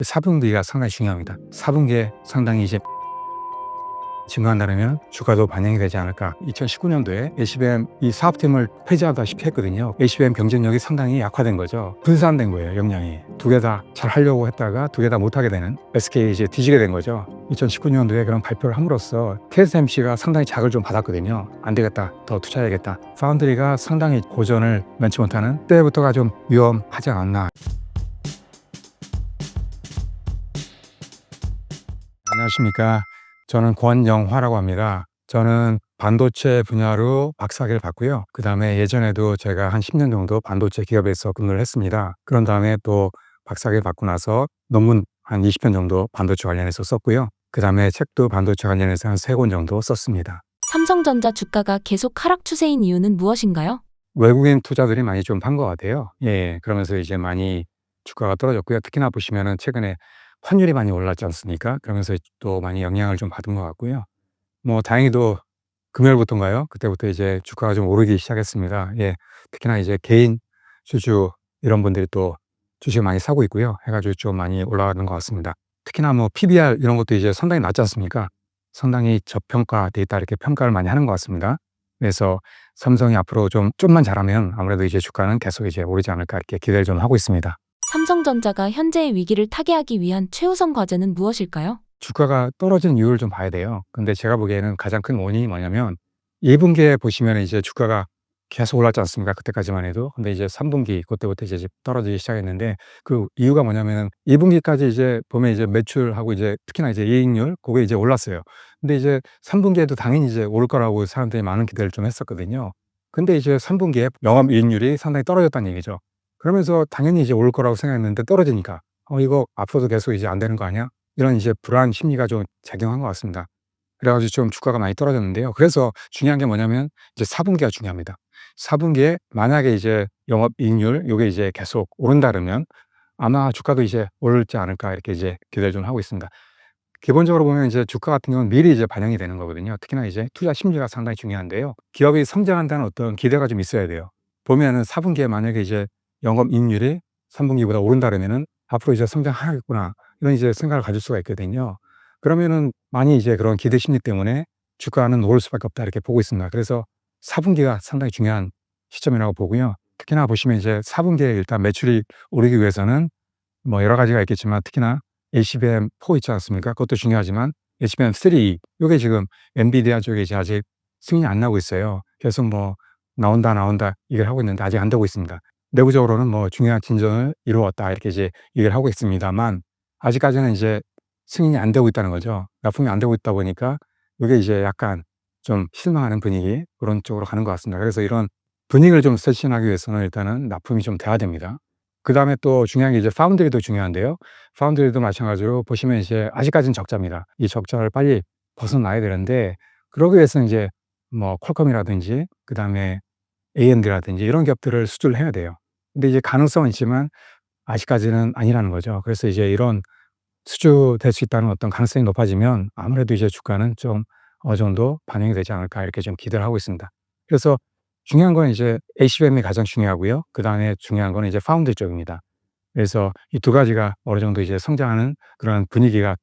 4분기가 상당히 중요합니다. 4분기에 상당히 이제 증가한다면 주가도 반영이 되지 않을까. 2019년도에 HBM 이 사업팀을 폐지하다시피 했거든요. HBM 경쟁력이 상당히 약화된 거죠. 분산된 거예요, 역량이. 두 개 다 잘 하려고 했다가 두 개 다 못하게 되는, SK 이제 뒤지게 된 거죠. 2019년도에 그런 발표를 함으로써 TSMC가 상당히 자극을 좀 받았거든요. 안 되겠다, 더 투자해야겠다. 파운드리가 상당히 고전을 면치 못하는 때부터가 좀 위험하지 않았나. 안녕하십니까. 저는 권영화라고 합니다. 저는 반도체 분야로 박사학위를 받고요. 그 다음에 예전에도 제가 한 10년 정도 반도체 기업에서 근무를 했습니다. 그런 다음에 또 박사학위를 받고 나서 논문 한 20편 정도 반도체 관련해서 썼고요. 그 다음에 책도 반도체 관련해서 한 3권 정도 썼습니다. 삼성전자 주가가 계속 하락 추세인 이유는 무엇인가요? 외국인 투자들이 많이 좀 한 것 같아요. 예, 그러면서 이제 많이 주가가 떨어졌고요. 특히나 보시면은 최근에 환율이 많이 올랐지 않습니까? 그러면서 또 많이 영향을 좀 받은 것 같고요. 뭐 다행히도 금요일부터인가요? 그때부터 이제 주가가 좀 오르기 시작했습니다. 예, 특히나 이제 개인 주주 이런 분들이 또 주식을 많이 사고 있고요. 해가지고 좀 많이 올라가는 것 같습니다. 특히나 뭐 PBR 이런 것도 이제 상당히 낮지 않습니까? 상당히 저평가돼 있다 이렇게 평가를 많이 하는 것 같습니다. 그래서 삼성이 앞으로 좀만 잘하면 아무래도 이제 주가는 계속 이제 오르지 않을까 이렇게 기대를 좀 하고 있습니다. 삼성전자가 현재의 위기를 타개하기 위한 최우선 과제는 무엇일까요? 주가가 떨어진 이유를 좀 봐야 돼요. 근데 제가 보기에는 가장 큰 원인이 뭐냐면 2분기에 보시면 이제 주가가 계속 올랐지 않습니까? 그때까지만 해도. 근데 이제 3분기 그때부터 이제 떨어지기 시작했는데 그 이유가 뭐냐면은 2분기까지 이제 보면 이제 매출하고 이제 특히나 이제 이익률 그게 이제 올랐어요. 근데 이제 3분기에도 당연히 이제 오를 거라고 사람들이 많은 기대를 좀 했었거든요. 근데 이제 3분기에 영업이익률이 상당히 떨어졌다는 얘기죠. 그러면서 당연히 이제 오를 거라고 생각했는데 떨어지니까 이거 앞으로도 계속 이제 안 되는 거 아니야? 이런 이제 불안 심리가 좀 작용한 것 같습니다. 그래 가지고 좀 주가가 많이 떨어졌는데요. 그래서 중요한 게 뭐냐면 이제 4분기가 중요합니다. 4분기에 만약에 이제 영업이익률 요게 이제 계속 오른다 그러면 아마 주가도 이제 오르지 않을까 이렇게 이제 기대를 좀 하고 있습니다. 기본적으로 보면 이제 주가 같은 경우는 미리 이제 반영이 되는 거거든요. 특히나 이제 투자 심리가 상당히 중요한데요. 기업이 성장한다는 어떤 기대가 좀 있어야 돼요. 보면은 4분기에 만약에 이제 영업이익률이 3분기보다 오른다 그러면은 '앞으로 이제 성장하겠구나.' 이런 이제 생각을 가질 수가 있거든요. 그러면은 많이 이제 그런 기대 심리 때문에 '주가는 오를 수밖에 없다.' 이렇게 보고 있습니다. 그래서 4분기가 상당히 중요한 시점이라고 보고요. 특히나 보시면 이제 4분기에 일단 매출이 오르기 위해서는 뭐 여러 가지가 있겠지만 특히나 HBM4 있지 않습니까? 그것도 중요하지만 HBM3 요게 지금 엔비디아 쪽에 이제 아직 승인이 안 나고 있어요. 계속 뭐 나온다 얘기를 하고 있는데 아직 안 되고 있습니다. 내부적으로는 뭐 "중요한 진전을 이루었다." 이렇게 이제 얘기를 하고 있습니다만 아직까지는 이제 승인이 안 되고 있다는 거죠. 납품이 안 되고 있다 보니까 요게 이제 약간 좀 실망하는 분위기 그런 쪽으로 가는 것 같습니다. 그래서 이런 분위기를 좀 쇄신하기 위해서는 일단은 납품이 좀 돼야 됩니다. 그다음에 또 중요한 게 이제 파운드리도 중요한데요. 파운드리도 마찬가지로 보시면 이제 아직까지는 적자입니다. 이 적자를 빨리 벗어나야 되는데 그러기 위해서는 이제 뭐 퀄컴이라든지 그다음에 AMD라든지 이런 기업들을 수주를 해야 돼요. 근데 이제 가능성은 있지만 아직까지는 아니라는 거죠. 그래서 이제 이런 수주될 수 있다는 어떤 가능성이 높아지면 아무래도 이제 주가는 좀 어느 정도 반영이 되지 않을까 이렇게 좀 기대를 하고 있습니다. 그래서 중요한 건 이제 HBM이 가장 중요하고요. 그다음에 중요한 거는 이제 파운드리 쪽입니다. 그래서 이 두 가지가 어느 정도 이제 성장하는 그런 분위기가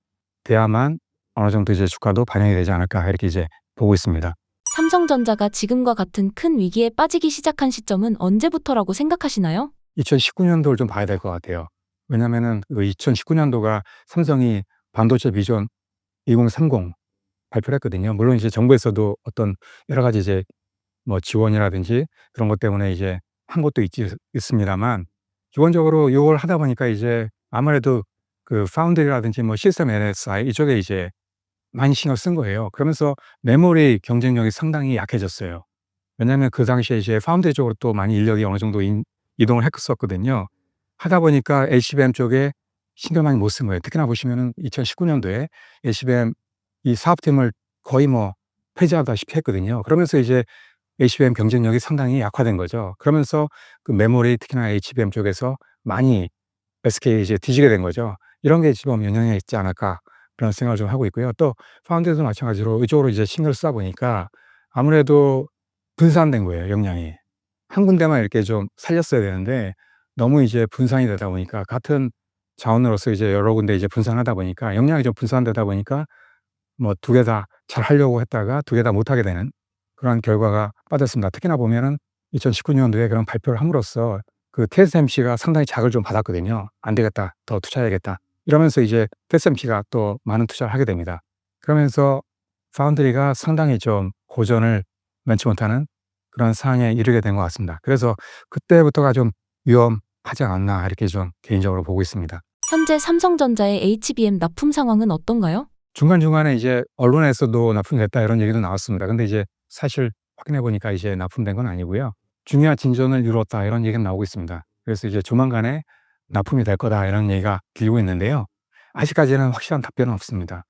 돼야만 어느 정도 이제 주가도 반영이 되지 않을까 이렇게 이제 보고 있습니다. 삼성전자가 지금과 같은 큰 위기에 빠지기 시작한 시점은 언제부터라고 생각하시나요? 2019년도를 좀 봐야 될 것 같아요. 왜냐면은 그 2019년도가 삼성이 반도체 비전 2030 발표를 했거든요. 물론 이제 정부에서도 어떤 여러 가지 이제 뭐 지원이라든지 그런 것 때문에 이제 한 것도 있습니다만 기본적으로 요걸 하다 보니까 이제 아무래도 그 파운드리라든지 뭐 시스템 NSI 이쪽에 이제 많이 신경 쓴 거예요. 그러면서 메모리 경쟁력이 상당히 약해졌어요. 왜냐하면 그 당시에 이제 파운드리 쪽으로 또 많이 인력이 어느 정도 이동을 했었거든요. 하다 보니까 HBM 쪽에 신경 많이 못 쓴 거예요. 특히나 보시면은 2019년도에 HBM 이 사업팀을 거의 뭐 폐지하다시피 했거든요. 그러면서 이제 HBM 경쟁력이 상당히 약화된 거죠. 그러면서 그 메모리 특히나 HBM 쪽에서 많이 SK 이제 뒤지게 된 거죠. 이런 게 지금 영향이 있지 않을까 그런 생각을 좀 하고 있고요. 또 파운드도 마찬가지로 이쪽으로 이제 신경을 쓰다 보니까 아무래도 분산된 거예요, 역량이. 한 군데만 이렇게 좀 살렸어야 되는데 너무 이제 분산이 되다 보니까 같은 자원으로서 이제 여러 군데 이제 분산하다 보니까 역량이 좀 분산되다 보니까 뭐 2개 다 잘하려고 했다가 2개 다 못하게 되는 그런 결과가 빠졌습니다. 특히나 보면은 2019 년도에 그런 발표를 함으로써 그 TSMC가 상당히 자극을 좀 받았거든요. '안 되겠다. 더 투자해야겠다.' 이러면서 이제 TSMC가 또 많은 투자를 하게 됩니다. 그러면서 파운드리가 상당히 좀 고전을 면치 못하는 그런 상황에 이르게 된 것 같습니다. 그래서 그때부터가 좀 위험하지 않았나 이렇게 좀 개인적으로 보고 있습니다. 현재 삼성전자의 HBM 납품 상황은 어떤가요? 중간중간에 이제 언론에서도 납품됐다 이런 얘기도 나왔습니다. 근데 이제 사실 확인해 보니까 이제 납품된 건 아니고요. 중요한 진전을 이뤘다 이런 얘기는 나오고 있습니다. 그래서 이제 조만간에 납품이 될 거다 이런 얘기가 들리고 있는데요. 아직까지는 확실한 답변은 없습니다.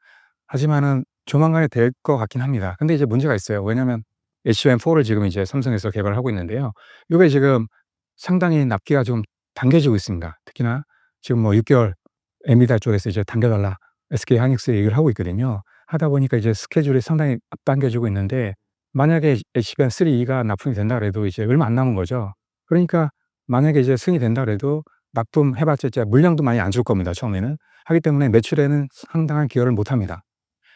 하지만은 조만간에 될 것 같긴 합니다. 근데 이제 문제가 있어요. 왜냐하면 HBM4를 지금 이제 삼성에서 개발을 하고 있는데요. 요게 지금 상당히 납기가 좀 당겨지고 있습니다. 특히나 지금 뭐 6 개월 엔비디아 쪽에서 이제 당겨 달라 SK 하이닉스 얘기를 하고 있거든요. 하다 보니까 이제 스케줄이 상당히 앞당겨지고 있는데 만약에 HBM3가 납품이 된다 그래도 이제 얼마 안 남은 거죠. 그러니까 만약에 이제 승인이 된다 그래도 납품해 봤자 이제 물량도 많이 안 줄 겁니다, 처음에는. 하기 때문에 매출에는 상당한 기여를 못 합니다.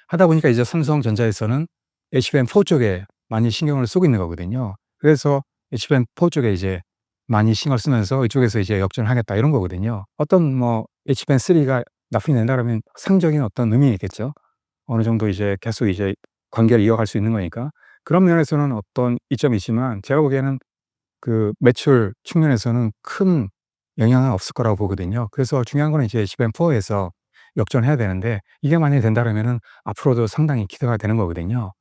하다 보니까 이제 삼성전자에서는 HBM4 쪽에 많이 신경을 쓰고 있는 거거든요. 그래서 HBM4 쪽에 이제 많이 신경을 쓰면서 이쪽에서 이제 역전을 하겠다 이런 거거든요. 어떤 뭐 HBM3가 납품이 된다 그러면 상적인 어떤 의미가 있겠죠. 어느 정도 이제 계속 이제 관계를 이어갈 수 있는 거니까. 그런 면에서는 어떤 이점이 있지만 제가 보기에는 그 매출 측면에서는 큰 영향은 없을 거라고 보거든요. 그래서 중요한 거는 이제 HBM4에서 역전해야 되는데 이게 만약에 된다 그러면은 앞으로도 상당히 기대가 되는 거거든요.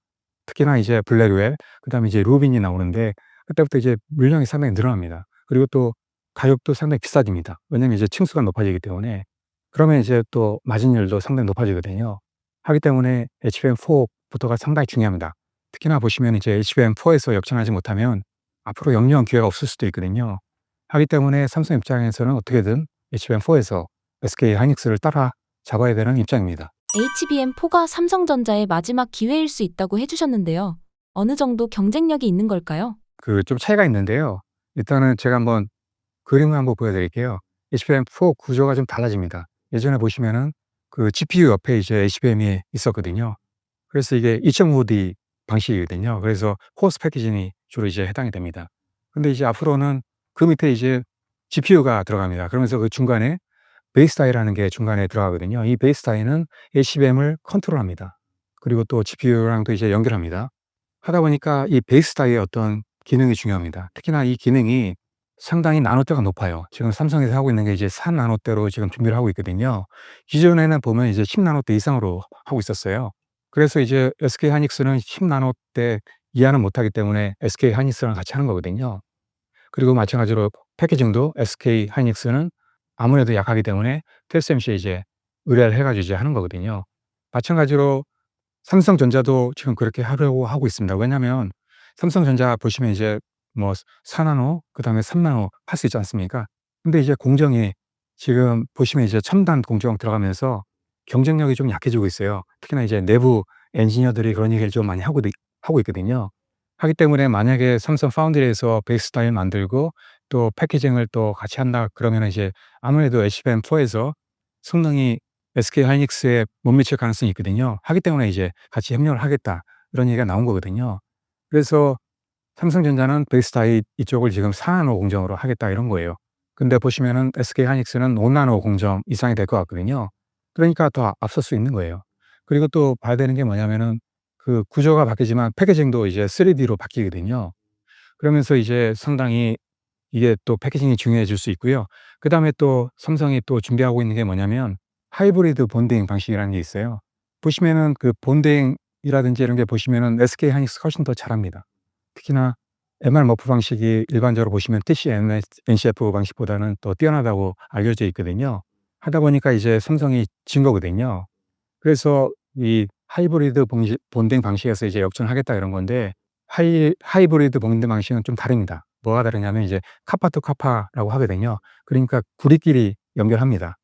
특히나 이제 블랙웰 그다음에 이제 루빈이 나오는데 그때부터 이제 물량이 상당히 늘어납니다. 그리고 또 가격도 상당히 비싸집니다. 왜냐하면 이제 층수가 높아지기 때문에. 그러면 이제 또 마진율도 상당히 높아지거든요. 하기 때문에 HBM4 부터가 상당히 중요합니다. 특히나 보시면 이제 HBM4에서 역전하지 못하면 앞으로 영영 기회가 없을 수도 있거든요. 하기 때문에 삼성 입장에서는 어떻게든 HBM4에서 SK 하이닉스를 따라잡아야 되는 입장입니다. HBM4가 삼성전자의 마지막 기회일 수 있다고 해주셨는데요. 어느 정도 경쟁력이 있는 걸까요? 그 좀 차이가 있는데요. 일단은 제가 한번 그림을 한번 보여 드릴게요. HBM4 구조가 좀 달라집니다. 예전에 보시면은 그 GPU 옆에 이제 HBM이 있었거든요. 그래서 이게 2.5D 방식이거든요. 그래서 호스 패키징이 주로 이제 해당이 됩니다. 근데 이제 앞으로는 그 밑에 이제 GPU가 들어갑니다. 그러면서 그 중간에 베이스 타이라는 게 중간에 들어가거든요. 이 베이스 타이는 HBM을 컨트롤합니다. 그리고 또 GPU랑도 이제 연결합니다. 하다 보니까 이 베이스 타이의 어떤 기능이 중요합니다. 특히나 이 기능이 상당히 나노대가 높아요. 지금 삼성에서 하고 있는 게 이제 4 나노대로 지금 준비를 하고 있거든요. 기존에는 보면 이제 10 나노대 이상으로 하고 있었어요. 그래서 이제 SK 하이닉스는 10 나노대 이하는 못하기 때문에 SK 하이닉스랑 같이 하는 거거든요. 그리고 마찬가지로 패키징도 SK 하이닉스는 아무래도 약하기 때문에 TSMC에 이제 의뢰를 해 가지고 이제 하는 거거든요. 마찬가지로 삼성전자도 지금 그렇게 하려고 하고 있습니다. 왜냐하면 삼성전자 보시면 이제 뭐 4 나노 그다음에 3 나노 할 수 있지 않습니까? 근데 이제 공정이 지금 보시면 이제 첨단 공정 들어가면서 경쟁력이 좀 약해지고 있어요. 특히나 이제 내부 엔지니어들이 그런 얘기를 좀 많이 하고 있거든요. 하기 때문에 만약에 삼성 파운드리에서 베이스 타일 만들고 또 패키징을 또 같이 한다 그러면은 이제 아무래도 HBM4에서 성능이 SK 하이닉스에 못 미칠 가능성이 있거든요. 하기 때문에 이제 같이 협력을 하겠다 이런 얘기가 나온 거거든요. 그래서 삼성전자는 베이스 타입 이쪽을 지금 4 나노 공정으로 하겠다 이런 거예요. 근데 보시면은 SK 하이닉스는 5 나노 공정 이상이 될 것 같거든요. 그러니까 더 앞설 수 있는 거예요. 그리고 또 봐야 되는 게 뭐냐면은 그 구조가 바뀌지만 패키징도 이제 3D로 바뀌거든요. 그러면서 이제 상당히 이게 또 패키징이 중요해질 수 있고요. 그다음에 또 삼성이 또 준비하고 있는 게 뭐냐면 하이브리드 본딩 방식이라는 게 있어요. 보시면은 그 본딩이라든지 이런 게 보시면은 SK 하이닉스가 훨씬 더 잘합니다. 특히나 MR 머프 방식이 일반적으로 보시면 TC-NCF 방식보다는 더 뛰어나다고 알려져 있거든요. 하다 보니까 이제 삼성이 진 거거든요. 그래서 이 하이브리드 본딩 방식에서 이제 역전하겠다 이런 건데 하이브리드 본딩 방식은 좀 다릅니다. 뭐가 다르냐면 이제 카파 투 카파라고 하거든요. 그러니까 구리끼리 연결합니다.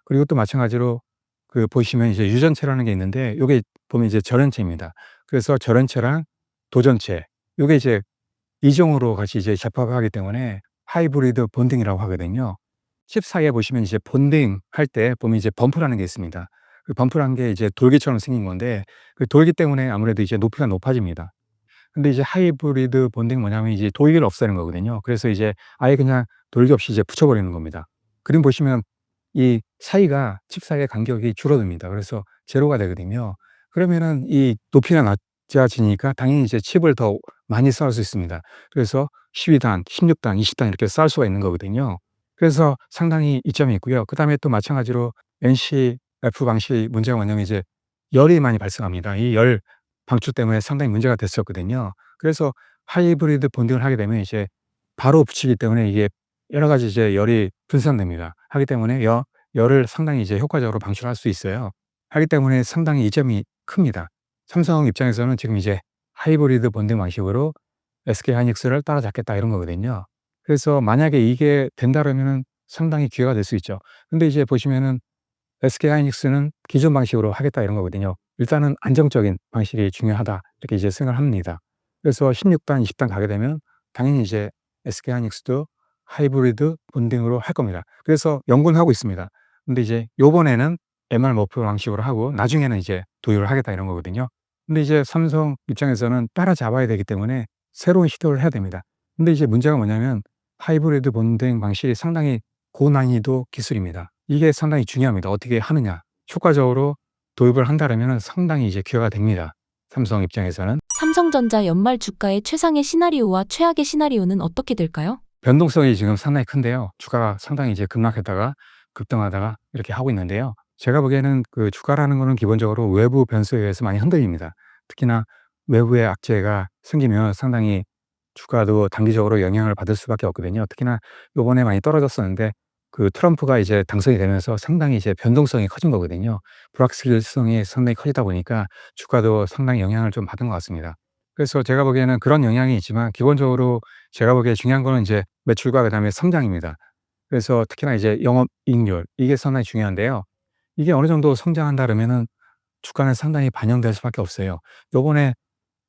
그리고 또 마찬가지로 그 보시면 이제 유전체라는 게 있는데 요게 보면 이제 절연체입니다. 그래서 절연체랑 도전체 요게 이제 이종으로 같이 이제 접합하기 때문에 하이브리드 본딩이라고 하거든요. 칩 사이에 보시면 이제 본딩 할 때 보면 이제 범프라는 게 있습니다. 그 범프라는 게 이제 돌기처럼 생긴 건데 그 돌기 때문에 아무래도 이제 높이가 높아집니다. 근데 이제 하이브리드 본딩은 뭐냐면 이제 돌기를 없애는 거거든요. 그래서 이제 아예 그냥 돌기 없이 이제 붙여 버리는 겁니다. 그림 보시면 이 사이가 칩 사이의 간격이 줄어듭니다. 그래서 제로가 되거든요. 그러면은 이 높이가 낮아지니까 당연히 이제 칩을 더 많이 쌓을 수 있습니다. 그래서 12단, 16단, 20단 이렇게 쌓을 수가 있는 거거든요. 그래서 상당히 이점이 있고요. 그다음에 또 마찬가지로 NCF 방식의 문제가 뭐냐면 이제 열이 많이 발생합니다. 이 열 방출 때문에 상당히 문제가 됐었거든요. 그래서 하이브리드 본딩을 하게 되면 이제 바로 붙이기 때문에 이게 여러 가지 이제 열이 분산됩니다. 하기 때문에 열을 상당히 이제 효과적으로 방출할 수 있어요. 하기 때문에 상당히 이점이 큽니다. 삼성 입장에서는 지금 이제 하이브리드 본딩 방식으로 SK 하이닉스를 따라잡겠다 이런 거거든요. 그래서 만약에 이게 된다 그러면은 상당히 기회가 될 수 있죠. 근데 이제 보시면은 SK 하이닉스는 기존 방식으로 하겠다 이런 거거든요. 일단은 안정적인 방식이 중요하다 이렇게 이제 생각을 합니다. 그래서 16단, 20단 가게 되면 당연히 이제 SK 하이닉스도 하이브리드 본딩으로 할 겁니다. 그래서 연구는 하고 있습니다. 근데 이제 요번에는 MR 목표 방식으로 하고 나중에는 이제 도입을 하겠다 이런 거거든요. 근데 이제 삼성 입장에서는 따라잡아야 되기 때문에 새로운 시도를 해야 됩니다. 근데 이제 문제가 뭐냐면 하이브리드 본딩 방식이 상당히 고난이도 기술입니다. 이게 상당히 중요합니다. 어떻게 하느냐. 효과적으로 도입을 한다라면은 상당히 이제 기회가 됩니다. 삼성 입장에서는. 삼성전자 연말 주가의 최상의 시나리오와 최악의 시나리오는 어떻게 될까요? 변동성이 지금 상당히 큰데요. 주가가 상당히 이제 급락했다가 급등하다가 이렇게 하고 있는데요. 제가 보기에는 그 주가라는 거는 기본적으로 외부 변수에 의해서 많이 흔들립니다. 특히나 외부의 악재가 생기면 상당히 주가도 단기적으로 영향을 받을 수밖에 없거든요. 특히나 요번에 많이 떨어졌었는데 그 트럼프가 이제 당선이 되면서 상당히 이제 변동성이 커진 거거든요. 불확실성이 상당히 커지다 보니까 주가도 상당히 영향을 좀 받은 것 같습니다. 그래서 제가 보기에는 그런 영향이 있지만 기본적으로 제가 보기에 중요한 거는 이제 매출과 그다음에 성장입니다. 그래서 특히나 이제 영업이익률 이게 상당히 중요한데요. 이게 어느 정도 성장한다 그러면은 주가는 상당히 반영될 수밖에 없어요. 요번에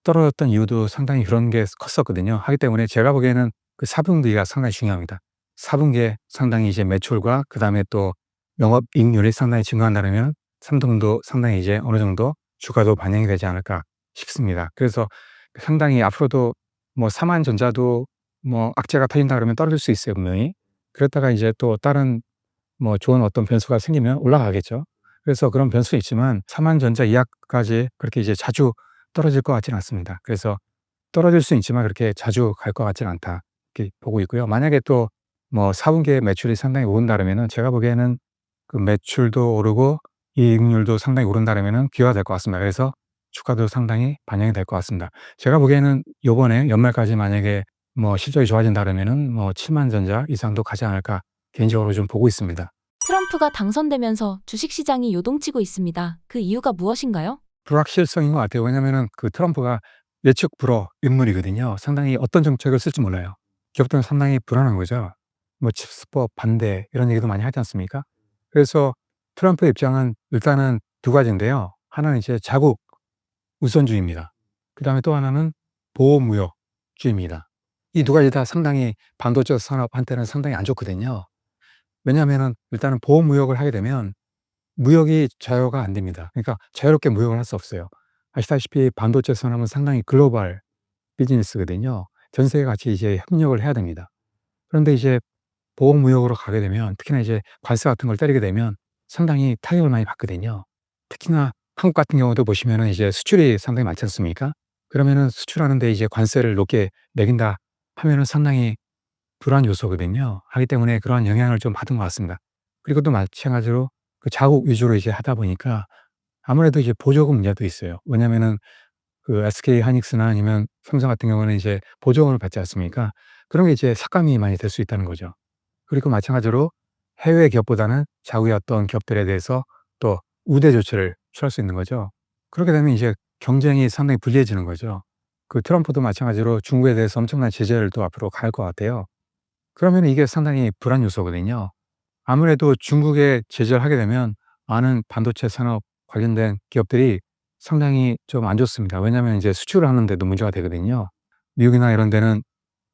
떨어졌던 이유도 상당히 그런 게 컸었거든요. 하기 때문에 제가 보기에는 그 4분기가 상당히 중요합니다. 4분기에 상당히 이제 매출과 그다음에 또 영업이익률이 상당히 증가한다면 3등도 상당히 이제 어느 정도 주가도 반영이 되지 않을까 싶습니다. 그래서 상당히 앞으로도 뭐 삼한전자도 뭐 악재가 터진다 그러면 떨어질 수 있어요, 분명히. 그랬다가 이제 또 다른 뭐 좋은 어떤 변수가 생기면 올라가겠죠. 그래서 그런 변수는 있지만 삼한전자 이하까지 그렇게 이제 자주 떨어질 것 같지는 않습니다. 그래서 떨어질 수는 있지만 그렇게 자주 갈 것 같지는 않다. 이렇게 보고 있고요. 만약에 또 뭐 4분기에 매출이 상당히 오른다 그러면은 제가 보기에는 그 매출도 오르고 이익률도 상당히 오른다 그러면은 기회가 될 것 같습니다. 그래서 주가도 상당히 반영이 될 것 같습니다. 제가 보기에는 요번에 연말까지 만약에 뭐 실적이 좋아진다 그러면은 뭐 7만 전자 이상도 가지 않을까 개인적으로 좀 보고 있습니다. 트럼프가 당선되면서 주식시장이 요동치고 있습니다. 그 이유가 무엇인가요? 불확실성인 것 같아요. 왜냐면은 그 트럼프가 예측 불허 인물이거든요. 상당히 어떤 정책을 쓸지 몰라요. 기업들은 상당히 불안한 거죠. 뭐 칩스법 반대 이런 얘기도 많이 하지 않습니까? 그래서 트럼프의 입장은 일단은 두 가지인데요. 하나는 이제 자국 우선주의입니다. 그다음에 또 하나는 보호무역주의입니다. 이 두 가지 다 상당히 반도체 산업한테는 상당히 안 좋거든요. 왜냐하면은 일단은 보호무역을 하게 되면 무역이 자유가 안 됩니다. 그러니까 자유롭게 무역을 할 수 없어요. 아시다시피 반도체 산업은 상당히 글로벌 비즈니스거든요. 전 세계 같이 이제 협력을 해야 됩니다. 그런데 이제 보호무역으로 가게 되면 특히나 이제 관세 같은 걸 때리게 되면 상당히 타격을 많이 받거든요. 특히나 한국 같은 경우도 보시면은 이제 수출이 상당히 많지 않습니까? 그러면은 수출하는데 이제 관세를 높게 매긴다 하면은 상당히 불안 요소거든요. 하기 때문에 그러한 영향을 좀 받은 것 같습니다. 그리고 또 마찬가지로 그 자국 위주로 이제 하다 보니까 아무래도 이제 보조금 문제도 있어요. 왜냐면은 그 SK 하이닉스나 아니면 삼성 같은 경우는 이제 보조금을 받지 않습니까? 그런 게 이제 삭감이 많이 될 수 있다는 거죠. 그리고 마찬가지로 해외 기업보다는 자국의 어떤 기업들에 대해서 또 우대 조치를 취할 수 있는 거죠. 그렇게 되면 이제 경쟁이 상당히 불리해지는 거죠. 그 트럼프도 마찬가지로 중국에 대해서 엄청난 제재를 또 앞으로 가할 것 같아요. 그러면 이게 상당히 불안 요소거든요. 아무래도 중국에 제재를 하게 되면 많은 반도체 산업 관련된 기업들이 상당히 좀 안 좋습니다. 왜냐하면 이제 수출을 하는 데도 문제가 되거든요. 미국이나 이런 데는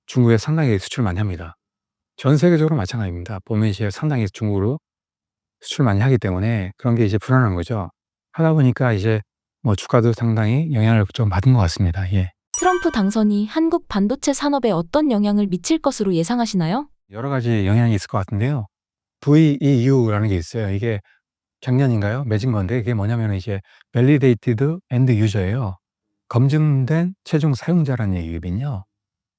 중국에 상당히 수출을 많이 합니다. 전 세계적으로 마찬가지입니다. 보면 이제 상당히 중국으로 수출 많이 하기 때문에 그런 게 이제 불안한 거죠. 하다 보니까 이제 뭐 주가도 상당히 영향을 좀 받은 것 같습니다. 예. 트럼프 당선이 한국 반도체 산업에 어떤 영향을 미칠 것으로 예상하시나요? 여러 가지 영향이 있을 것 같은데요. VEU라는 게 있어요. 이게 작년인가요? 맺은 건데 이게 뭐냐면 이제 Validated End User예요. 검증된 최종 사용자라는 얘기거든요.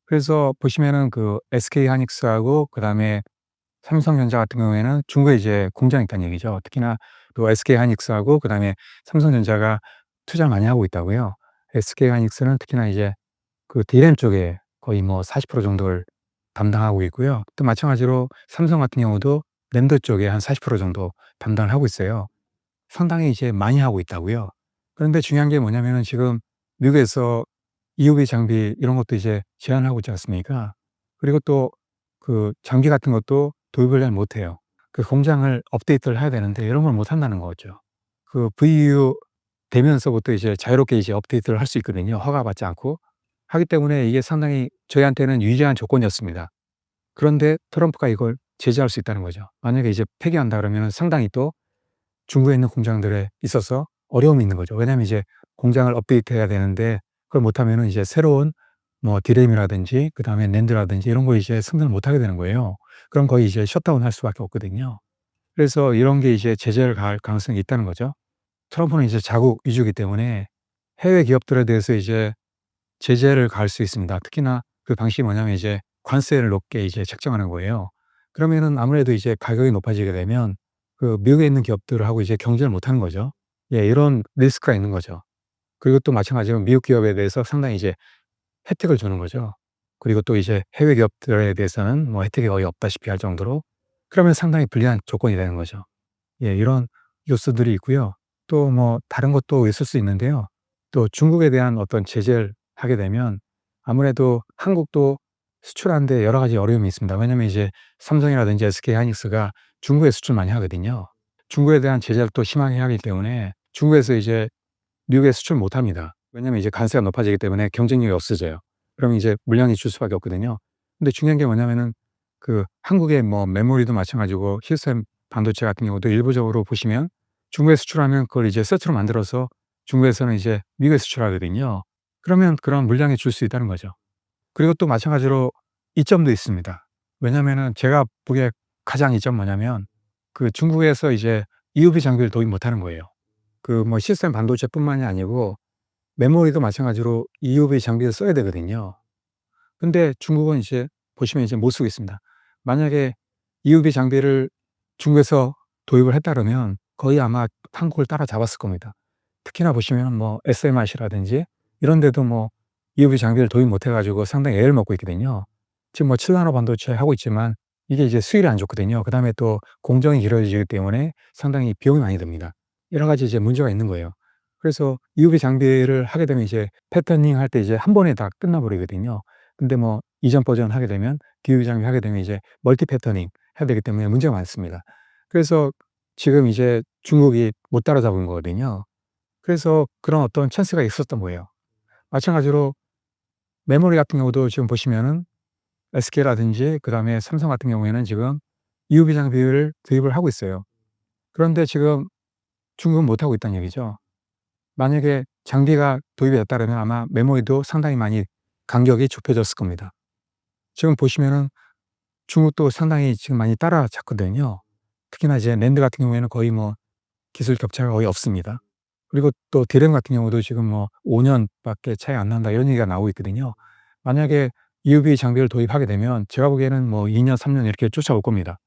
그래서 보시면은 그 SK하이닉스하고 그다음에 삼성전자 같은 경우에는 중국에 이제 공장이 있다는 얘기죠. 특히나 또 SK하이닉스하고 그다음에 삼성전자가 투자를 많이 하고 있다고요. SK하이닉스는 특히나 이제 그 D램 쪽에 거의 뭐 40% 정도를 담당하고 있고요. 또 마찬가지로 삼성 같은 경우도 낸드 쪽에 한 40% 정도 담당을 하고 있어요. 상당히 이제 많이 하고 있다고요. 그런데 중요한 게 뭐냐면은 지금 미국에서 EUV 장비 이런 것도 이제 제한하고 있지 않습니까? 그리고 또 그 장비 같은 것도 도입을 잘 못해요. 그 공장을 업데이트를 해야 되는데 이런 걸 못 한다는 거죠. 그 VU 되면서부터 이제 자유롭게 이제 업데이트를 할 수 있거든요, 허가받지 않고. 하기 때문에 이게 상당히 저희한테는 유리한 조건이었습니다. 그런데 트럼프가 이걸 제재할 수 있다는 거죠. 만약에 이제 폐기한다 그러면은 상당히 또 중국에 있는 공장들에 있어서 어려움이 있는 거죠. 왜냐하면 이제 공장을 업데이트해야 되는데 그걸 못하면은 이제 새로운 뭐 D램이라든지 그다음에 낸드라든지 이런 거 이제 생산을 못하게 되는 거예요. 그럼 거의 이제 셧다운할 수밖에 없거든요. 그래서 이런 게 이제 제재를 가할 가능성이 있다는 거죠. 트럼프는 이제 자국 위주이기 때문에 해외 기업들에 대해서 이제 제재를 가할 수 있습니다. 특히나 그 방식이 뭐냐면 이제 관세를 높게 이제 책정하는 거예요. 그러면은 아무래도 이제 가격이 높아지게 되면 그 미국에 있는 기업들하고 이제 경쟁을 못 하는 거죠. 예, 이런 리스크가 있는 거죠. 그리고 또 마찬가지로 미국 기업에 대해서 상당히 이제 혜택을 주는 거죠. 그리고 또 이제 해외 기업들에 대해서는 뭐 혜택이 거의 없다시피 할 정도로 그러면 상당히 불리한 조건이 되는 거죠. 예, 이런 요소들이 있고요. 또 뭐 다른 것도 있을 수 있는데요. 또 중국에 대한 어떤 제재를 하게 되면 아무래도 한국도 수출하는 데 여러 가지 어려움이 있습니다. 왜냐하면 이제 삼성이라든지 SK하이닉스가 중국에 수출 많이 하거든요. 중국에 대한 제재를 또 심하게 하기 때문에 중국에서 이제 미국에 수출 못 합니다. 왜냐하면 이제 관세가 높아지기 때문에 경쟁력이 없어져요. 그러면 이제 물량이 줄 수밖에 없거든요. 근데 중요한 게 뭐냐면은 그 한국의 뭐 메모리도 마찬가지고 힐셈 반도체 같은 경우도 일부적으로 보시면 중국에 수출하면 그걸 이제 세트로 만들어서 중국에서는 이제 미국에 수출하거든요. 그러면 그런 물량이 줄 수 있다는 거죠. 그리고 또 마찬가지로 이점도 있습니다. 왜냐하면은 제가 보기에 가장 이점 뭐냐면 그 중국에서 이제 EUV 장비를 도입 못 하는 거예요. 그 뭐 시스템 반도체뿐만이 아니고 메모리도 마찬가지로 EUV 장비를 써야 되거든요. 근데 중국은 이제 보시면 이제 못 쓰고 있습니다. 만약에 EUV 장비를 중국에서 도입을 했다 그러면 거의 아마 한국을 따라잡았을 겁니다. 특히나 보시면 뭐 SMIC라든지 이런 데도 뭐 EUV 장비를 도입 못해 가지고 상당히 애를 먹고 있거든요. 지금 뭐 7나노 반도체 하고 있지만 이게 이제 수율이 안 좋거든요. 그다음에 또 공정이 길어지기 때문에 상당히 비용이 많이 듭니다. 여러 가지 이제 문제가 있는 거예요. 그래서 EUV 장비를 하게 되면 이제 패터닝 할 때 이제 한 번에 다 끝나 버리거든요. 근데 뭐 이전 버전 하게 되면 EUV 장비 하게 되면 이제 멀티 패터닝 해야 되기 때문에 문제가 많습니다. 그래서 지금 이제 중국이 못 따라잡은 거거든요. 그래서 그런 어떤 찬스가 있었던 거예요. 마찬가지로 메모리 같은 경우도 지금 보시면은 SK라든지 그다음에 삼성 같은 경우에는 지금 EUV 장비를 도입을 하고 있어요. 그런데 지금 중국은 못 하고 있다는 얘기죠. 만약에 장비가 도입이 됐다 그러면 아마 메모리도 상당히 많이 간격이 좁혀졌을 겁니다. 지금 보시면은 중국도 상당히 지금 많이 따라잡거든요. 특히나 이제 낸드 같은 경우에는 거의 뭐 기술 격차가 거의 없습니다. 그리고 또 D램 같은 경우도 지금 뭐 5 년밖에 차이 안 난다 이런 얘기가 나오고 있거든요. 만약에 EUV 장비를 도입하게 되면 제가 보기에는 뭐 2년 3년 이렇게 쫓아올 겁니다.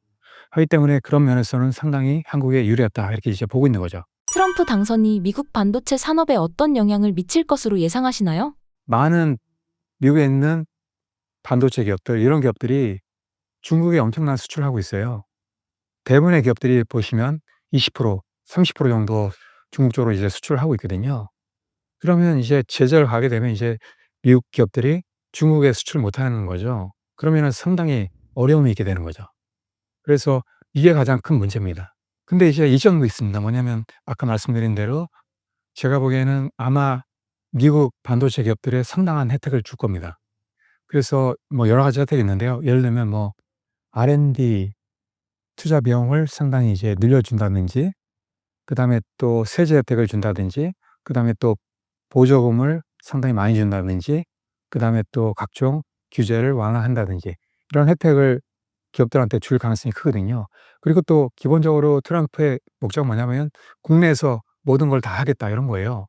하기 때문에 그런 면에서는 상당히 한국에 유리했다 이렇게 이제 보고 있는 거죠. 트럼프 당선이 미국 반도체 산업에 어떤 영향을 미칠 것으로 예상하시나요? 많은 미국에 있는 반도체 기업들 이런 기업들이 중국에 엄청난 수출을 하고 있어요. 대부분의 기업들이 보시면 20% 30% 정도 중국 쪽으로 이제 수출을 하고 있거든요. 그러면 이제 제재를 가게 되면 이제 미국 기업들이 중국에 수출을 못 하는 거죠. 그러면은 상당히 어려움이 있게 되는 거죠. 그래서 이게 가장 큰 문제입니다. 근데 이제 이점도 있습니다. 뭐냐면 아까 말씀드린 대로 제가 보기에는 아마 미국 반도체 기업들에 상당한 혜택을 줄 겁니다. 그래서 뭐 여러 가지 혜택이 있는데요. 예를 들면 뭐 R&D 투자 비용을 상당히 이제 늘려준다든지, 그다음에 또 세제 혜택을 준다든지, 그다음에 또 보조금을 상당히 많이 준다든지, 그다음에 또 각종 규제를 완화한다든지, 이런 혜택을 기업들한테 줄 가능성이 크거든요. 그리고 또 기본적으로 트럼프의 목적은 뭐냐면 국내에서 모든 걸 다 하겠다 이런 거예요.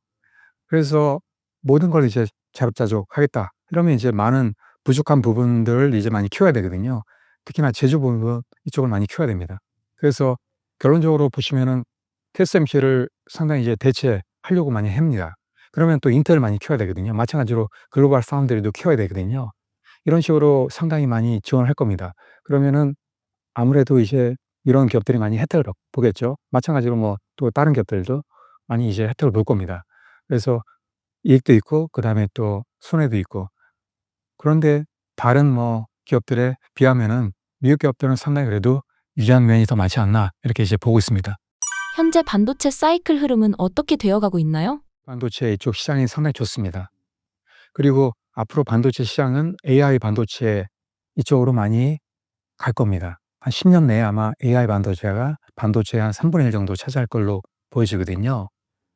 그래서 모든 걸 이제 자급자족하겠다. 이러면 이제 많은 부족한 부분들을 이제 많이 키워야 되거든요. 특히나 제조 부분 이쪽을 많이 키워야 됩니다. 그래서 결론적으로 보시면은 TSMC를 상당히 이제 대체하려고 많이 합니다. 그러면 또 인텔을 많이 키워야 되거든요. 마찬가지로 글로벌 파운드리도 키워야 되거든요. 이런 식으로 상당히 많이 지원을 할 겁니다. 그러면은 아무래도 이제 이런 기업들이 많이 혜택을 보겠죠. 마찬가지로 뭐 또 다른 기업들도 많이 이제 혜택을 볼 겁니다. 그래서 이익도 있고 그다음에 또 손해도 있고. 그런데 다른 뭐 기업들에 비하면은 미국 기업들은 상당히 그래도 유리한 면이 더 많지 않나 이렇게 이제 보고 있습니다. 현재 반도체 사이클 흐름은 어떻게 되어가고 있나요? 반도체 이쪽 시장이 상당히 좋습니다. 그리고 앞으로 반도체 시장은 AI 반도체 이쪽으로 많이 갈 겁니다. 한 10년 내에 아마 AI 반도체가 반도체의 한 3분의 1 정도 차지할 걸로 보여지거든요.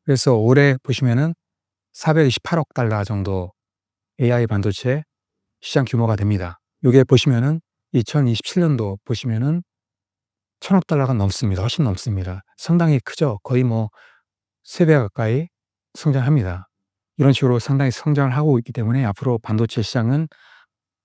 그래서 올해 보시면은 428억 달러 정도 AI 반도체 시장 규모가 됩니다. 요게 보시면은 2027년도 보시면은 1,000억 달러가 넘습니다. 훨씬 넘습니다. 상당히 크죠. 거의 뭐 3배 가까이 성장합니다. 이런 식으로 상당히 성장을 하고 있기 때문에 앞으로 반도체 시장은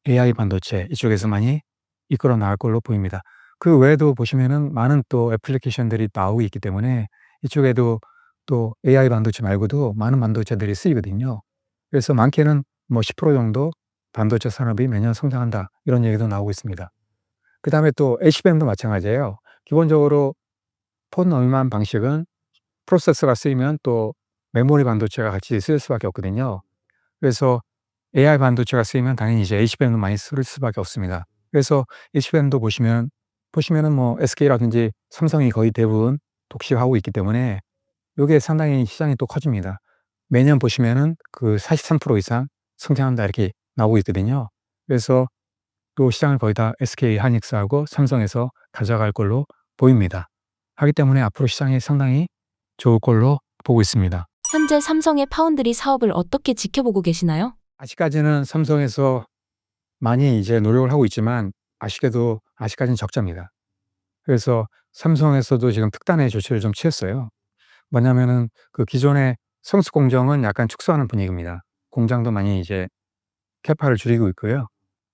AI 반도체 이쪽에서 많이 이끌어 나갈 걸로 보입니다. 그 외에도 보시면은 많은 또 애플리케이션들이 나오고 있기 때문에 이쪽에도 또 AI 반도체 말고도 많은 반도체들이 쓰이거든요. 그래서 많게는 뭐 10% 정도 반도체 산업이 매년 성장한다 이런 얘기도 나오고 있습니다. 그다음에 또 HBM도 마찬가지예요. 기본적으로 폰 얼만 방식은 프로세서가 쓰이면 또 메모리 반도체가 같이 쓰일 수밖에 없거든요. 그래서 AI 반도체가 쓰이면 당연히 이제 HBM도 많이 쓸 수밖에 없습니다. 그래서 HBM도 보시면은 뭐 SK라든지 삼성이 거의 대부분 독식하고 있기 때문에 요게 상당히 시장이 또 커집니다. 매년 보시면은 그 43% 이상 성장한다 이렇게 나오고 있거든요. 그래서 또 시장을 거의 다 SK 하이닉스하고 삼성에서 가져갈 걸로 보입니다. 하기 때문에 앞으로 시장이 상당히 좋을 걸로 보고 있습니다. 현재 삼성의 파운드리 사업을 어떻게 지켜보고 계시나요? 아직까지는 삼성에서 많이 이제 노력을 하고 있지만 아쉽게도 아직까지는 적자입니다. 그래서 삼성에서도 지금 특단의 조치를 좀 취했어요. 뭐냐면은 그 기존의 성수 공정은 약간 축소하는 분위기입니다. 공장도 많이 이제 캐파를 줄이고 있고요.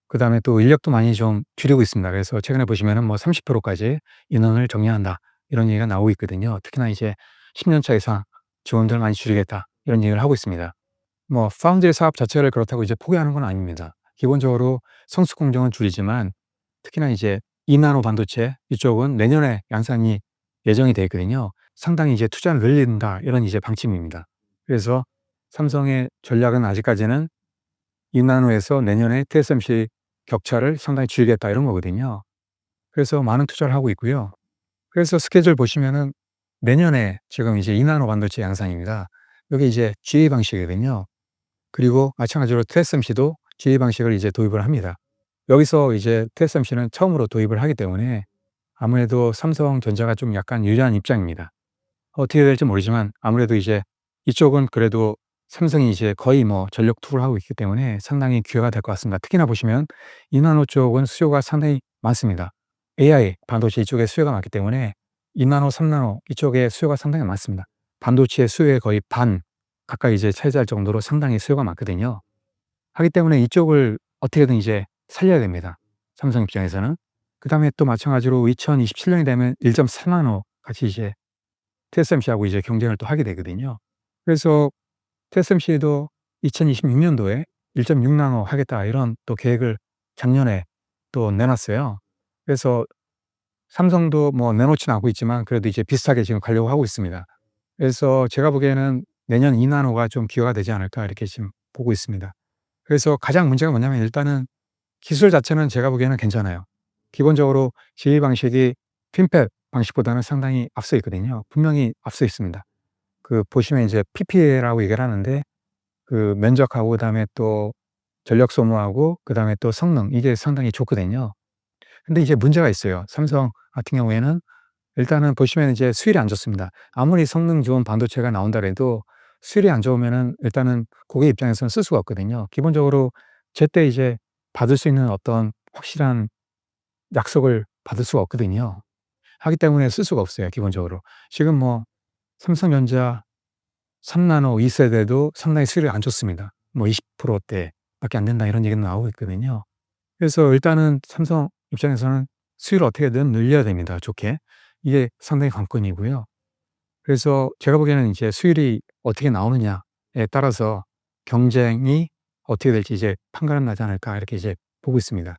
그다음에 또 인력도 많이 좀 줄이고 있습니다. 그래서 최근에 보시면은 뭐 30%까지 인원을 정리한다 이런 얘기가 나오고 있거든요. 특히나 이제 10년 차 이상 직원들 많이 줄이겠다 이런 얘기를 하고 있습니다. 뭐 파운드리 사업 자체를 그렇다고 이제 포기하는 건 아닙니다. 기본적으로 성수 공정은 줄이지만 특히나 이제 2나노 반도체 이쪽은 내년에 양산이 예정이 되어 있거든요. 상당히 이제 투자를 늘린다 이런 이제 방침입니다. 그래서 삼성의 전략은 아직까지는 2나노에서 내년에 TSMC 격차를 상당히 줄이겠다 이런 거거든요. 그래서 많은 투자를 하고 있고요. 그래서 스케줄 보시면은 내년에 지금 이제 2나노 반도체 양산입니다. 여기 이제 GA 방식이거든요. 그리고 마찬가지로 TSMC도 GA 방식을 이제 도입을 합니다. 여기서 이제 TSMC는 처음으로 도입을 하기 때문에 아무래도 삼성전자가 좀 약간 유리한 입장입니다. 어떻게 될지 모르지만 아무래도 이제 이쪽은 그래도 삼성이 이제 거의 뭐 전력 투구를 하고 있기 때문에 상당히 기회가 될 것 같습니다. 특히나 보시면 2나노 쪽은 수요가 상당히 많습니다. AI 반도체 이쪽에 수요가 많기 때문에 2나노, 3나노 이쪽에 수요가 상당히 많습니다. 반도체 수요의 거의 반 가까이 이제 차지할 정도로 상당히 수요가 많거든요. 하기 때문에 이쪽을 어떻게든 이제 살려야 됩니다. 삼성 입장에서는. 그다음에 또 마찬가지로 2027년이 되면 1.4나노 같이 이제 TSMC하고 이제 경쟁을 또 하게 되거든요. 그래서 TSMC도 2026년도에 1.6나노 하겠다 이런 또 계획을 작년에 또 내놨어요. 그래서 삼성도 뭐 내놓지는 않고 있지만 그래도 이제 비슷하게 지금 가려고 하고 있습니다. 그래서 제가 보기에는 내년 2나노가 좀 기회가 되지 않을까 이렇게 지금 보고 있습니다. 그래서 가장 문제가 뭐냐면 일단은 기술 자체는 제가 보기에는 괜찮아요. 기본적으로 지휘 방식이 핀팻 방식보다는 상당히 앞서 있거든요. 분명히 앞서 있습니다. 그 보시면 이제 PPA라고 얘기를 하는데 그 면적하고 그다음에 또 전력 소모하고 그다음에 또 성능 이게 상당히 좋거든요. 근데 이제 문제가 있어요. 삼성 같은 경우에는 일단은 보시면 이제 수율이 안 좋습니다. 아무리 성능 좋은 반도체가 나온다 해도 수율이 안 좋으면은 일단은 고객 입장에서는 쓸 수가 없거든요. 기본적으로 제때 이제 받을 수 있는 어떤 확실한 약속을 받을 수가 없거든요. 하기 때문에 쓸 수가 없어요, 기본적으로. 지금 뭐 삼성전자 3 나노 2 세대도 상당히 수율이 안 좋습니다. 뭐 20% 대밖에 안 된다 이런 얘기는 나오고 있거든요. 그래서 일단은 삼성 입장에서는 수율을 어떻게든 늘려야 됩니다, 좋게. 이게 상당히 관건이고요. 그래서 제가 보기에는 이제 수율이 어떻게 나오느냐에 따라서 경쟁이 어떻게 될지 이제 판가름 나지 않을까 이렇게 이제 보고 있습니다.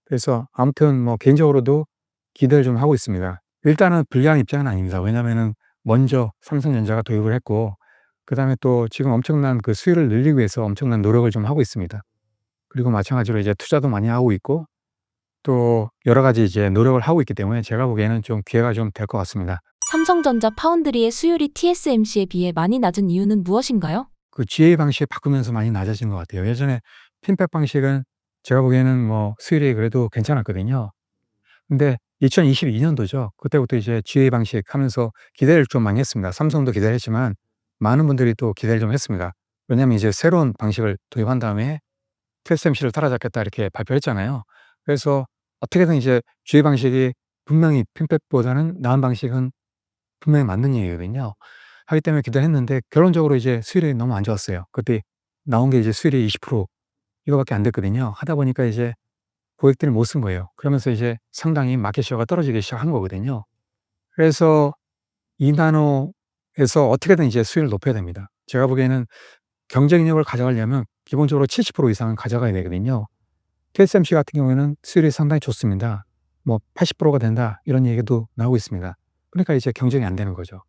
그래서 아무튼 뭐 개인적으로도 기대를 좀 하고 있습니다. 일단은 불리한 입장은 아닙니다. 왜냐하면은 먼저 삼성전자가 도입을 했고 그다음에 또 지금 엄청난 그 수율을 늘리기 위해서 엄청난 노력을 좀 하고 있습니다. 그리고 마찬가지로 이제 투자도 많이 하고 있고 또 여러 가지 이제 노력을 하고 있기 때문에 제가 보기에는 좀 기회가 좀 될 것 같습니다. 삼성전자 파운드리의 수율이 TSMC에 비해 많이 낮은 이유는 무엇인가요? 그 GA 방식 바꾸면서 많이 낮아진 것 같아요. 예전에 핀백 방식은 제가 보기에는 뭐 수율이 그래도 괜찮았거든요. 근데 2022 년도죠. 그때부터 이제 GA 방식 하면서 기대를 좀 많이 했습니다. 삼성도 기대를 했지만 많은 분들이 또 기대를 좀 했습니다. 왜냐하면 이제 새로운 방식을 도입한 다음에 TSMC를 따라잡겠다 이렇게 발표했잖아요. 그래서 어떻게든 이제 GA 방식이 분명히 핀백보다는 나은 방식은 분명히 맞는 얘기거든요. 하기 때문에 기대를 했는데 결론적으로 이제 수율이 너무 안 좋았어요. 그때 나온 게 이제 수율이 20% 이거밖에 안 됐거든요. 하다 보니까 이제 고객들이 못 쓴 거예요. 그러면서 이제 상당히 마켓시어가 떨어지기 시작한 거거든요. 그래서 2 나노에서 어떻게든 이제 수율을 높여야 됩니다. 제가 보기에는 경쟁력을 가져가려면 기본적으로 70% 이상은 가져가야 되거든요. TSMC 같은 경우에는 수율이 상당히 좋습니다. 뭐 80%가 된다 이런 얘기도 나오고 있습니다. 그러니까 이제 경쟁이 안 되는 거죠.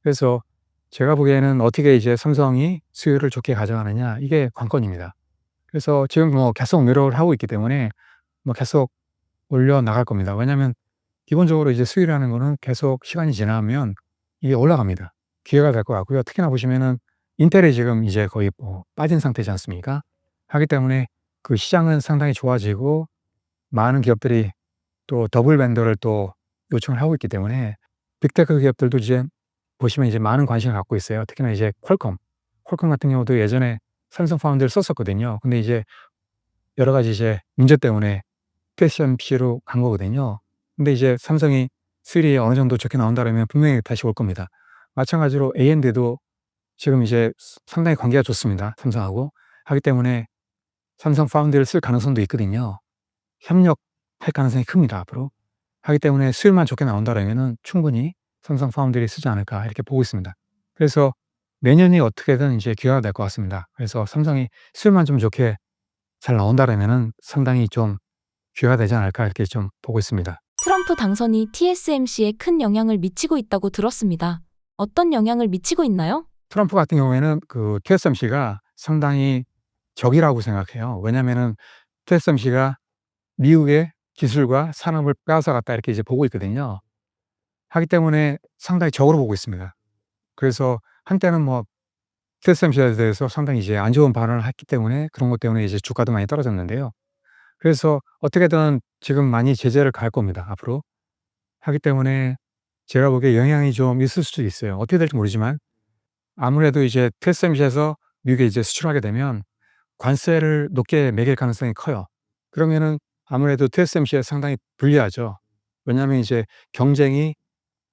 그래서 제가 보기에는 어떻게 이제 삼성이 수율을 좋게 가져가느냐 이게 관건입니다. 그래서 지금 뭐 계속 노력을 하고 있기 때문에 뭐 계속 올려 나갈 겁니다. 왜냐하면 기본적으로 이제 수율이라는 거는 계속 시간이 지나면 이게 올라갑니다. 기회가 될 것 같고요. 특히나 보시면은 인텔이 지금 이제 거의 뭐 빠진 상태지 않습니까? 하기 때문에 그 시장은 상당히 좋아지고 많은 기업들이 또 더블 벤더를 또 요청을 하고 있기 때문에 빅테크 기업들도 이제 보시면 이제 많은 관심을 갖고 있어요. 특히나 이제 퀄컴 같은 경우도 예전에 삼성 파운드를 썼었거든요. 근데 이제 여러 가지 이제 문제 때문에 TSMC로 간 거거든요. 근데 이제 삼성이 수율이 어느 정도 좋게 나온다 그러면 분명히 다시 올 겁니다. 마찬가지로 AMD도 지금 이제 상당히 관계가 좋습니다, 삼성하고. 하기 때문에 삼성 파운드를 쓸 가능성도 있거든요. 협력할 가능성이 큽니다, 앞으로. 하기 때문에 수율만 좋게 나온다 그러면은 충분히 삼성 파운드를 쓰지 않을까 이렇게 보고 있습니다. 그래서 내년이 어떻게든 이제 기회가 될 것 같습니다. 그래서 삼성이 수율만 좀 좋게 잘 나온다 그러면은 상당히 좀 기회가 되지 않을까 이렇게 좀 보고 있습니다. 트럼프 당선이 TSMC에 큰 영향을 미치고 있다고 들었습니다. 어떤 영향을 미치고 있나요? 트럼프 같은 경우에는 그 TSMC가 상당히 적이라고 생각해요. 왜냐하면은 TSMC가 미국의 기술과 산업을 빼앗아갔다 이렇게 이제 보고 있거든요. 하기 때문에 상당히 적으로 보고 있습니다. 그래서 한때는 뭐 TSMC에 대해서 상당히 이제 안 좋은 발언을 했기 때문에 그런 것 때문에 이제 주가도 많이 떨어졌는데요. 그래서 어떻게든 지금 많이 제재를 가할 겁니다, 앞으로. 하기 때문에 제가 보기에 영향이 좀 있을 수도 있어요. 어떻게 될지 모르지만 아무래도 이제 TSMC에서 미국에 이제 수출하게 되면 관세를 높게 매길 가능성이 커요. 그러면은 아무래도 TSMC에 상당히 불리하죠. 왜냐하면 이제 경쟁이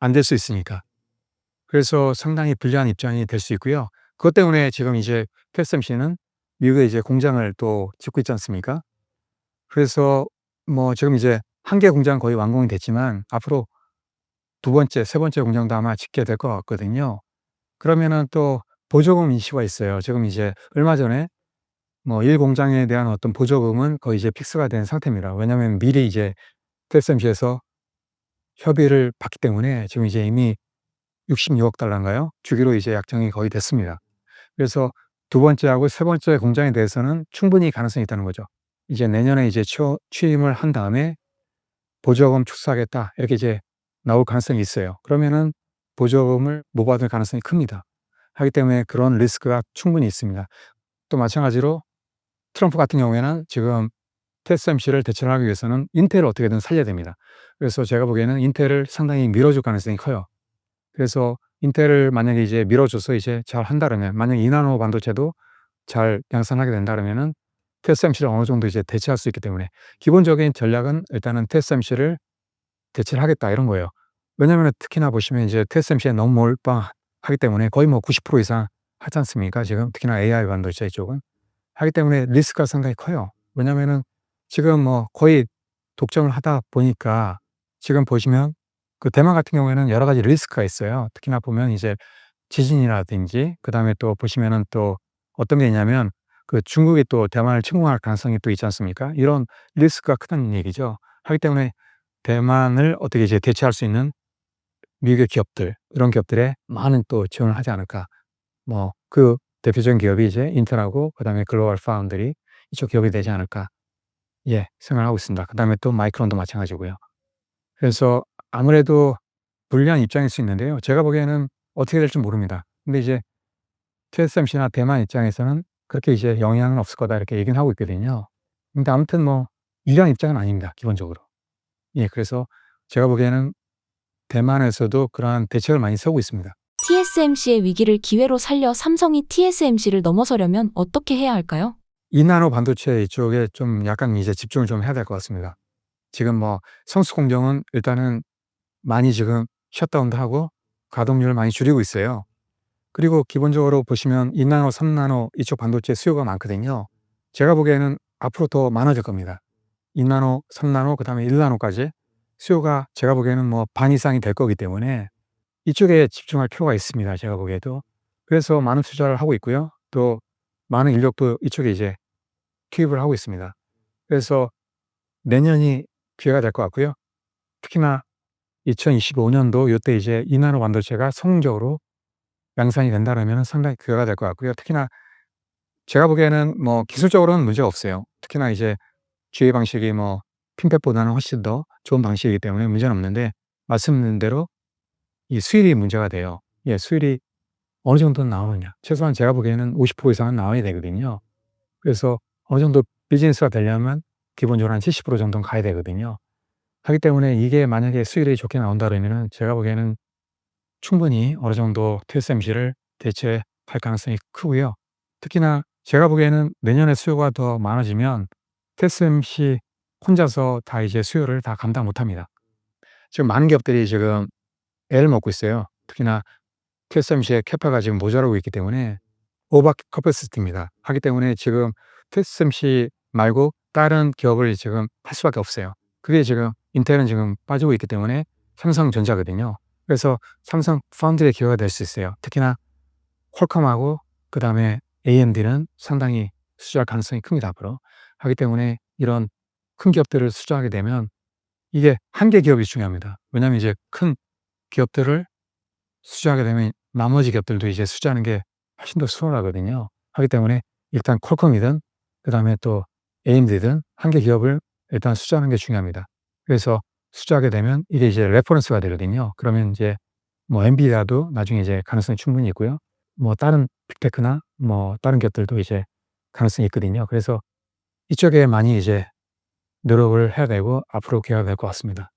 안 될 수 있으니까. 그래서 상당히 불리한 입장이 될 수 있고요. 그것 때문에 지금 이제 TSMC는 미국에 이제 공장을 또 짓고 있지 않습니까? 그래서 뭐 지금 이제 한 개 공장 거의 완공이 됐지만 앞으로 두 번째, 세 번째 공장도 아마 짓게 될 것 같거든요. 그러면은 또 보조금 이슈가 있어요. 지금 이제 얼마 전에 뭐 1 공장에 대한 어떤 보조금은 거의 이제 픽스가 된 상태입니다. 왜냐하면 미리 이제 TSMC에서 협의를 받기 때문에 지금 이제 이미 66억 달러인가요? 주기로 이제 약정이 거의 됐습니다. 그래서 두 번째하고 세 번째 공장에 대해서는 충분히 가능성이 있다는 거죠. 이제 내년에 이제 취임을 한 다음에 "보조금 축소하겠다." 이렇게 이제 나올 가능성이 있어요. 그러면은 보조금을 못 받을 가능성이 큽니다. 하기 때문에 그런 리스크가 충분히 있습니다. 또 마찬가지로 트럼프 같은 경우에는 지금 TSMC를 대체를 하기 위해서는 인텔을 어떻게든 살려야 됩니다. 그래서 제가 보기에는 인텔을 상당히 밀어줄 가능성이 커요. 그래서 인텔을 만약에 이제 밀어줘서 이제 잘 한다라면, 만약에 2나노 반도체도 잘 양산하게 된다 그러면은 TSMC를 어느 정도 이제 대체할 수 있기 때문에 기본적인 전략은 일단은 TSMC를 대체를 하겠다 이런 거예요. 왜냐면은 특히나 보시면 이제 TSMC에 너무 몰빵하기 때문에 거의 뭐 90% 이상 하지 않습니까? 지금 특히나 AI 반도체 쪽은. 하기 때문에 리스크가 상당히 커요. 왜냐면은 지금 뭐 거의 독점을 하다 보니까 지금 보시면 그 대만 같은 경우에는 여러 가지 리스크가 있어요. 특히나 보면 이제 지진이라든지 그다음에 또 보시면은 또 어떤 게 있냐면 그 중국이 또 대만을 침공할 가능성이 또 있지 않습니까? 이런 리스크가 크다는 얘기죠. 하기 때문에 대만을 어떻게 이제 대체할 수 있는 미국의 기업들, 이런 기업들에 많은 또 지원을 하지 않을까. 뭐 그 대표적인 기업이 이제 인텔하고 그다음에 글로벌 파운드리, 이쪽 기업이 되지 않을까, 예, 생각을 하고 있습니다. 그다음에 또 마이크론도 마찬가지고요. 그래서 아무래도 불리한 입장일 수 있는데요. 제가 보기에는 어떻게 될지 모릅니다. 근데 이제 TSMC나 대만 입장에서는 그렇게 이제 "영향은 없을 거다." 이렇게 얘기는 하고 있거든요. 근데 아무튼 뭐 유리한 입장은 아닙니다, 기본적으로. 예, 그래서 제가 보기에는 대만에서도 그러한 대책을 많이 세우고 있습니다. TSMC의 위기를 기회로 살려 삼성이 TSMC를 넘어서려면 어떻게 해야 할까요? 2나노 반도체 이쪽에 좀 약간 이제 집중을 좀 해야 될 것 같습니다. 지금 뭐 성수 공정은 일단은 많이 지금 셧다운도 하고 가동률을 많이 줄이고 있어요. 그리고 기본적으로 보시면 2나노, 3나노 이쪽 반도체 수요가 많거든요. 제가 보기에는 앞으로 더 많아질 겁니다. 2나노, 3나노 그다음에 1나노까지 수요가 제가 보기에는 뭐 반 이상이 될 거기 때문에 이쪽에 집중할 필요가 있습니다, 제가 보기에도. 그래서 많은 투자를 하고 있고요. 또 많은 인력도 이쪽에 이제 투입을 하고 있습니다. 그래서 내년이 기회가 될 것 같고요. 특히나 2025년도 요때 이제 2나노 반도체가 성공적으로 양산이 된다라면은 상당히 기회가 될 것 같고요. 특히나 제가 보기에는 뭐 기술적으로는 문제가 없어요. 특히나 이제 주의 방식이 뭐 핀팻보다는 훨씬 더 좋은 방식이기 때문에 문제는 없는데, 말씀드린 대로 이 수율이 문제가 돼요. 예, 수율이 어느 정도는 나오느냐. 최소한 제가 보기에는 50% 이상은 나와야 되거든요. 그래서 어느 정도 비즈니스가 되려면 기본적으로 한 70% 정도는 가야 되거든요. 하기 때문에 이게 만약에 수율이 좋게 나온다 그러면은 제가 보기에는 충분히 어느 정도 TSMC를 대체할 가능성이 크고요. 특히나 제가 보기에는 내년에 수요가 더 많아지면 TSMC 혼자서 다 이제 수요를 다 감당 못 합니다. 지금 많은 기업들이 지금 애를 먹고 있어요. 특히나 TSMC의 캐파가 지금 모자라고 있기 때문에 오버 커패시티입니다. 하기 때문에 지금 TSMC 말고 다른 기업을 지금 할 수밖에 없어요. 그게 지금 인텔은 지금 빠지고 있기 때문에 삼성전자거든요. 그래서 삼성 파운드리의 기회가 될 수 있어요. 특히나 퀄컴하고 그다음에 AMD는 상당히 수주할 가능성이 큽니다, 앞으로. 하기 때문에 이런 큰 기업들을 수주하게 되면 이게 한 개 기업이 중요합니다. 왜냐하면 이제 큰 기업들을 수주하게 되면 나머지 기업들도 이제 수주하는 게 훨씬 더 수월하거든요. 하기 때문에 일단 퀄컴이든 그다음에 또 AMD든 한 개 기업을 일단 수주하는 게 중요합니다. 그래서 수주하게 되면 이게 이제 레퍼런스가 되거든요. 그러면 이제 뭐 엔비디아도 나중에 이제 가능성이 충분히 있고요. 뭐 다른 빅테크나 뭐 다른 기업들도 이제 가능성이 있거든요. 그래서 이쪽에 많이 이제 노력을 해야 되고 앞으로 기회가 될 것 같습니다.